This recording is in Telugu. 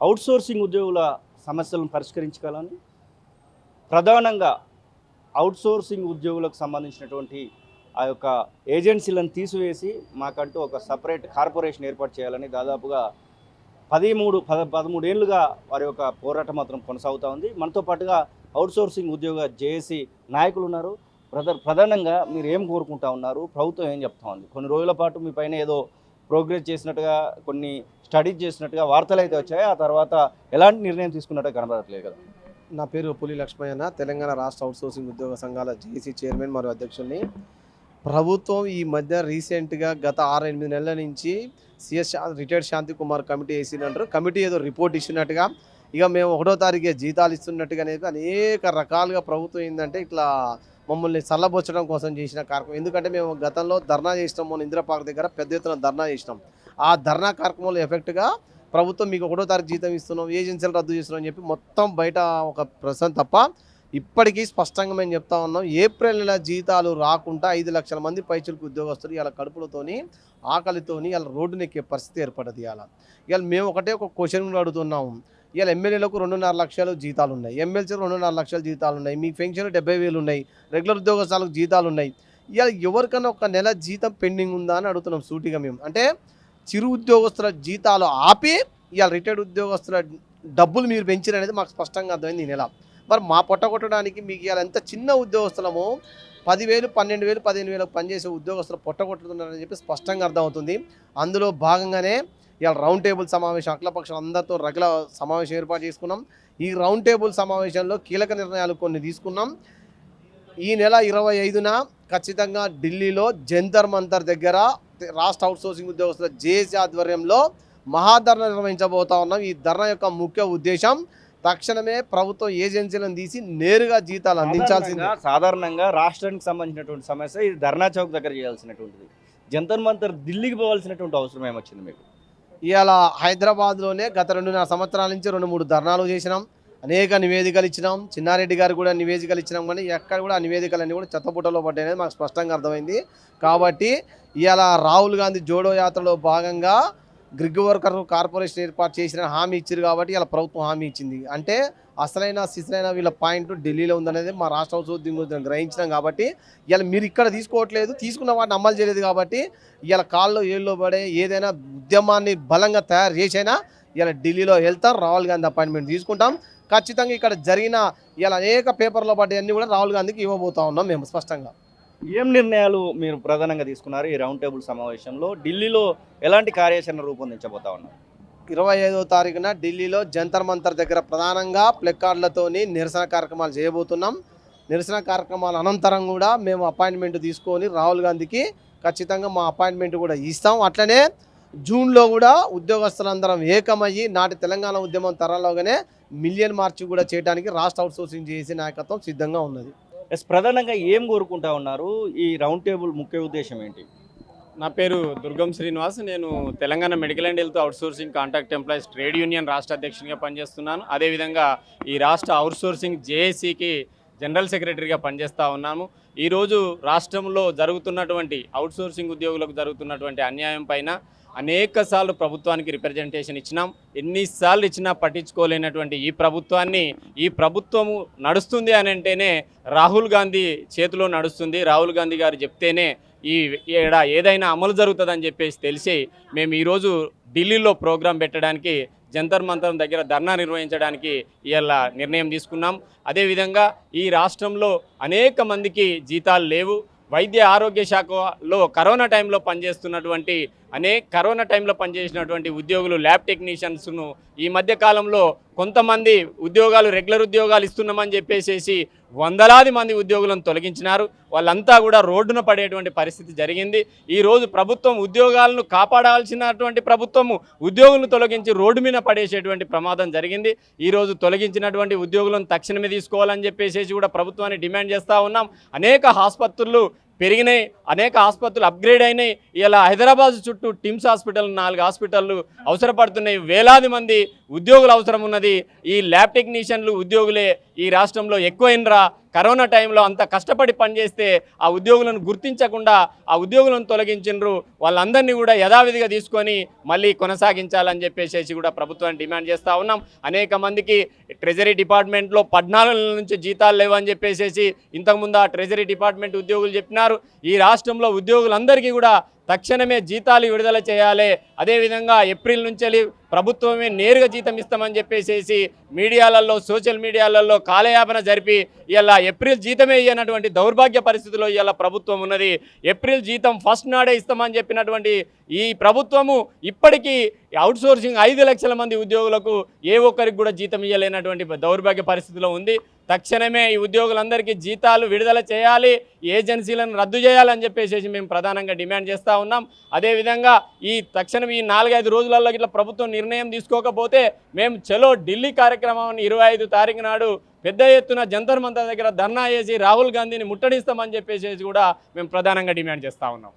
అవుట్సోర్సింగ్ ఉద్యోగుల సమస్యలను పరిష్కరించుకోవాలని ప్రధానంగా అవుట్సోర్సింగ్ ఉద్యోగులకు సంబంధించినటువంటి ఆ యొక్క ఏజెన్సీలను తీసివేసి మాకంటూ ఒక సపరేట్ కార్పొరేషన్ ఏర్పాటు చేయాలని దాదాపుగా 13 ఏళ్ళుగా వారి యొక్క పోరాటం మాత్రం కొనసాగుతూ ఉంది. మనతో పాటుగా అవుట్సోర్సింగ్ ఉద్యోగ జేఏసీ నాయకులు ఉన్నారు. ప్రధానంగా మీరు ఏం కోరుకుంటా ఉన్నారు? ప్రభుత్వం ఏం చెప్తా ఉంది? కొన్ని రోజుల పాటు మీ పైన ఏదో ప్రోగ్రెస్ చేసినట్టుగా, కొన్ని స్టడీస్ చేసినట్టుగా వార్తలు అయితే వచ్చాయి. ఆ తర్వాత ఎలాంటి నిర్ణయం తీసుకున్నట్టు కనబడట్లేదు కదా. నా పేరు పులి లక్ష్మయ్యన్న, తెలంగాణ రాష్ట్ర అవుట్సోర్సింగ్ ఉద్యోగ సంఘాల జేఏసీ చైర్మన్ మరియు అధ్యక్షుడిని. ప్రభుత్వం ఈ మధ్య రీసెంట్గా గత 6-8 నెలల నుంచి సిఎస్ రిటైర్డ్ శాంతి కుమార్ కమిటీ వేసినట్టు కమిటీ ఏదో రిపోర్ట్ ఇచ్చినట్టుగా, ఇక మేము 1వ తారీఖే జీతాలు ఇస్తున్నట్టుగా అనేది అనేక రకాలుగా ప్రభుత్వం ఏంటంటే ఇట్లా మమ్మల్ని చల్లబొచ్చడం కోసం చేసిన కార్యక్రమం. ఎందుకంటే మేము గతంలో ధర్నా చేసినాం, మన ఇందిరా పార్క్ దగ్గర పెద్ద ఎత్తున ధర్నా చేసినాం. ఆ ధర్నా కార్యక్రమంలో ఎఫెక్ట్గా ప్రభుత్వం మీకు 1వ తారీఖు జీతం ఇస్తున్నాం, ఏజెన్సీలు రద్దు చేస్తున్నాం అని చెప్పి మొత్తం బయట ఒక ప్రశ్న తప్ప ఇప్పటికీ స్పష్టంగా మేము చెప్తా ఉన్నాం. ఏప్రిల్ నెల జీతాలు రాకుండా 5 లక్షల మంది పైచులకు ఉద్యోగస్తులు ఇలా కడుపులతోని ఆకలితోని ఇలా రోడ్డును ఎక్కే పరిస్థితి ఏర్పడ్డది. ఇవాళ మేము ఒక క్వశ్చన్ కూడా అడుగుతున్నాము. ఇవాళ ఎమ్మెల్యేలకు 2.5 లక్షలు జీతాలు ఉన్నాయి, ఎమ్మెల్సీలకు 2.5 లక్షల జీతాలు ఉన్నాయి, మీ పెన్షన్ 70,000 ఉన్నాయి, రెగ్యులర్ ఉద్యోగస్తులకు జీతాలు ఉన్నాయి. ఇవాళ ఎవరికైనా ఒక నెల జీతం పెండింగ్ ఉందా అని అడుగుతున్నాం సూటిగా మేము. అంటే చిరు ఉద్యోగస్తుల జీతాలు ఆపి ఇవాళ రిటైర్డ్ ఉద్యోగస్తుల డబ్బులు మీరు పెంచారనేది మాకు స్పష్టంగా అర్థమైంది ఈ నెల. మరి మా పొట్ట కొట్టడానికి మీకు ఇవాళ ఎంత చిన్న ఉద్యోగస్తులము 10,000, 12,000, 15,000 పనిచేసే ఉద్యోగస్తులు పొట్ట కొట్టుతున్నారని చెప్పి స్పష్టంగా అర్థమవుతుంది. అందులో భాగంగానే ఇవాళ రౌండ్ టేబుల్ సమావేశం అఖిలపక్షం అందరితో రెగ్యులర్ సమావేశం ఏర్పాటు చేసుకున్నాం. ఈ రౌండ్ టేబుల్ సమావేశంలో కీలక నిర్ణయాలు కొన్ని తీసుకున్నాం. ఈ నెల 25న ఖచ్చితంగా ఢిల్లీలో జంతర్ మంతర్ దగ్గర రాష్ట్ర అవుట్సోర్సింగ్ ఉద్యోగస్తుల జేఏసీ ఆధ్వర్యంలో మహాధర్నా నిర్వహించబోతా ఉన్నాం. ఈ ధర్నా యొక్క ముఖ్య ఉద్దేశం తక్షణమే ప్రభుత్వం ఏజెన్సీలను తీసి నేరుగా జీతాలు అందించాల్సింది. సాధారణంగా రాష్ట్రానికి సంబంధించినటువంటి సమస్య ఇది ధర్నా చౌక్ దగ్గర చేయాల్సినటువంటిది. జంతర్ మంతర్ ఢిల్లీకి పోవాల్సినటువంటి అవసరం ఏమొచ్చింది మీకు? ఇవాళ హైదరాబాద్లోనే గత 2.5 సంవత్సరాల నుంచి 2-3 ధర్నాలు చేసినాం, అనేక నివేదికలు ఇచ్చినాం. చిన్నారెడ్డి గారు కూడా నివేదికలు ఇచ్చినాం, కానీ ఎక్కడ కూడా ఆ నివేదికలన్నీ కూడా చెత్తపుట్టలో పడ్డాయనేది మాకు స్పష్టంగా అర్థమైంది. కాబట్టి ఇవాళ రాహుల్ గాంధీ జోడో యాత్రలో భాగంగా గ్రిగ్ వర్కర్ కార్పొరేషన్ ఏర్పాటు చేసిన హామీ ఇచ్చారు. కాబట్టి ఇలా ప్రభుత్వం హామీ ఇచ్చింది అంటే అసలైన సిసలైన వీళ్ళ పాయింట్ ఢిల్లీలో ఉందనేది మా రాష్ట్ర అవుట్సోర్సింగ్ గ్రహించినాం. కాబట్టి ఇలా మీరు ఇక్కడ తీసుకోవట్లేదు, తీసుకున్న వాటిని అమలు చేయలేదు. కాబట్టి ఇలా కాళ్ళు ఏళ్ళలో పడే ఏదైనా ఉద్యమాన్ని బలంగా తయారు చేసైనా ఇలా ఢిల్లీలో వెళ్తాం, రాహుల్ గాంధీ అపాయింట్మెంట్ తీసుకుంటాం. ఖచ్చితంగా ఇక్కడ జరిగిన ఇలా అనేక పేపర్లో పడ్డాయన్నీ కూడా రాహుల్ గాంధీకి ఇవ్వబోతా ఉన్నాం మేము స్పష్టంగా. ఏం నిర్ణయాలు మీరు ప్రధానంగా తీసుకున్నారు ఈ రౌండ్ టేబుల్ సమావేశంలో? ఢిల్లీలో ఎలాంటి కార్యాచరణ రూపొందించబోతా ఉన్నారు? 25వ తారీఖున ఢిల్లీలో జంతర్ మంతర్ దగ్గర ప్రధానంగా ప్లెకార్డులతోని నిరసన కార్యక్రమాలు చేయబోతున్నాం. నిరసన కార్యక్రమాల అనంతరం కూడా మేము అపాయింట్మెంట్ తీసుకొని రాహుల్ గాంధీకి ఖచ్చితంగా మా అపాయింట్మెంట్ కూడా ఇస్తాం. అట్లనే జూన్లో కూడా ఉద్యోగస్తులందరం ఏకమయ్యి నాటి తెలంగాణ ఉద్యమం తరాలోగానే మిలియన్ మార్చ్ కూడా చేయడానికి రాష్ట్ర అవుట్సోర్సింగ్ చేసే నాయకత్వం సిద్ధంగా ఉన్నది. ప్రధానంగా ఏం కోరుకుంటా ఉన్నారు? ఈ రౌండ్ టేబుల్ ముఖ్య ఉద్దేశం ఏంటి? నా పేరు దుర్గం శ్రీనివాస్. నేను Telangana medical and health outsourcing contract employees trade union రాష్ట్ర అధ్యక్షునిగా పనిచేస్తున్నాను. అదేవిధంగా ఈ రాష్ట్ర అవుట్సోర్సింగ్ జేఏసీకి జనరల్ సెక్రటరీగా పనిచేస్తూ ఉన్నాము. ఈరోజు రాష్ట్రంలో జరుగుతున్నటువంటి అవుట్సోర్సింగ్ ఉద్యోగులకు జరుగుతున్నటువంటి అన్యాయం పైన అనేక సార్లు ప్రభుత్వానికి రిప్రజెంటేషన్ ఇచ్చినాం. ఎన్నిసార్లు ఇచ్చినా పట్టించుకోలేనటువంటి ఈ ప్రభుత్వము నడుస్తుంది అని అంటేనే రాహుల్ గాంధీ చేతిలో నడుస్తుంది. రాహుల్ గాంధీ గారు చెప్తేనే ఏదైనా అమలు జరుగుతుందని చెప్పేసి తెలిసి మేము ఈరోజు ఢిల్లీలో ప్రోగ్రాం పెట్టడానికి జంతర్ మంతర్ దగ్గర ధర్నా నిర్వహించడానికి ఇవాళ నిర్ణయం తీసుకున్నాం. అదేవిధంగా ఈ రాష్ట్రంలో అనేక మందికి జీతాలు లేవు. వైద్య ఆరోగ్య శాఖలో కరోనా టైంలో పనిచేసినటువంటి ఉద్యోగులు ల్యాబ్ టెక్నీషియన్స్ను ఈ మధ్య కాలంలో కొంతమంది ఉద్యోగాలు రెగ్యులర్ ఉద్యోగాలు ఇస్తున్నామని చెప్పేసి వందలాది మంది ఉద్యోగులను తొలగించినారు. వాళ్ళంతా కూడా రోడ్డున పడేటువంటి పరిస్థితి జరిగింది. ఈరోజు ప్రభుత్వం ఉద్యోగాలను కాపాడాల్సినటువంటి ప్రభుత్వము ఉద్యోగులను తొలగించి రోడ్డు మీద పడేసేటువంటి ప్రమాదం జరిగింది. ఈరోజు తొలగించినటువంటి ఉద్యోగులను తక్షణమే తీసుకోవాలని చెప్పేసి కూడా ప్రభుత్వాన్ని డిమాండ్ చేస్తూ ఉన్నాం. అనేక ఆసుపత్రులు పెరిగినాయి, అనేక ఆసుపత్రులు అప్గ్రేడ్ అయినాయి. ఇలా హైదరాబాద్ చుట్టూ టిమ్స్ హాస్పిటల్ 4 హాస్పిటళ్ళు అవసరపడుతున్నాయి. వేలాది మంది ఉద్యోగులు అవసరం ఉన్నది. ఈ ల్యాబ్ టెక్నీషియన్లు ఉద్యోగులే ఈ రాష్ట్రంలో ఎక్కువైనరా. కరోనా టైంలో అంత కష్టపడి పనిచేస్తే ఆ ఉద్యోగులను గుర్తించకుండా ఆ ఉద్యోగులను తొలగించిండ్రు. వాళ్ళందరినీ కూడా యథావిధిగా తీసుకొని మళ్ళీ కొనసాగించాలని చెప్పేసి కూడా ప్రభుత్వాన్ని డిమాండ్ చేస్తూ ఉన్నాం. అనేక మందికి ట్రెజరీ డిపార్ట్మెంట్లో 14 నెలల నుంచి జీతాలు లేవని చెప్పేసి ఇంతకుముందు ఆ ట్రెజరీ డిపార్ట్మెంట్ ఉద్యోగులు చెప్పినారు. ఈ రాష్ట్రంలో ఉద్యోగులందరికీ కూడా తక్షణమే జీతాలు విడుదల చేయాలి. అదేవిధంగా ఏప్రిల్ నుంచి ప్రభుత్వమే నేరుగా జీతం ఇస్తామని చెప్పేసి మీడియాలలో సోషల్ మీడియాలలో కాలయాపన జరిపి ఇలా ఏప్రిల్ జీతమే ఇవ్వనటువంటి దౌర్భాగ్య పరిస్థితిలో ఇలా ప్రభుత్వం ఉన్నది. ఏప్రిల్ జీతం ఫస్ట్ నాడే ఇస్తామని చెప్పినటువంటి ఈ ప్రభుత్వము ఇప్పటికీ అవుట్సోర్సింగ్ 5 లక్షల మంది ఉద్యోగులకు ఏ ఒక్కరికి కూడా జీతం ఇవ్వలేనటువంటి దౌర్భాగ్య పరిస్థితిలో ఉంది. తక్షణమే ఈ ఉద్యోగులందరికీ జీతాలు విడుదల చేయాలి, ఏజెన్సీలను రద్దు చేయాలని చెప్పేసి మేము ప్రధానంగా డిమాండ్ చేస్తూ ఉన్నాం. అదేవిధంగా ఈ తక్షణం ఈ 4-5 రోజులలో ఇట్లా ప్రభుత్వం నిర్ణయం తీసుకోకపోతే మేము చలో ఢిల్లీ కార్యక్రమాన్ని 25 తారీఖు నాడు పెద్ద ఎత్తున జంతర్ మంతర్ దగ్గర ధర్నా చేసి రాహుల్ గాంధీని ముట్టడిస్తామని చెప్పేసి కూడా మేము ప్రధానంగా డిమాండ్ చేస్తూ ఉన్నాం.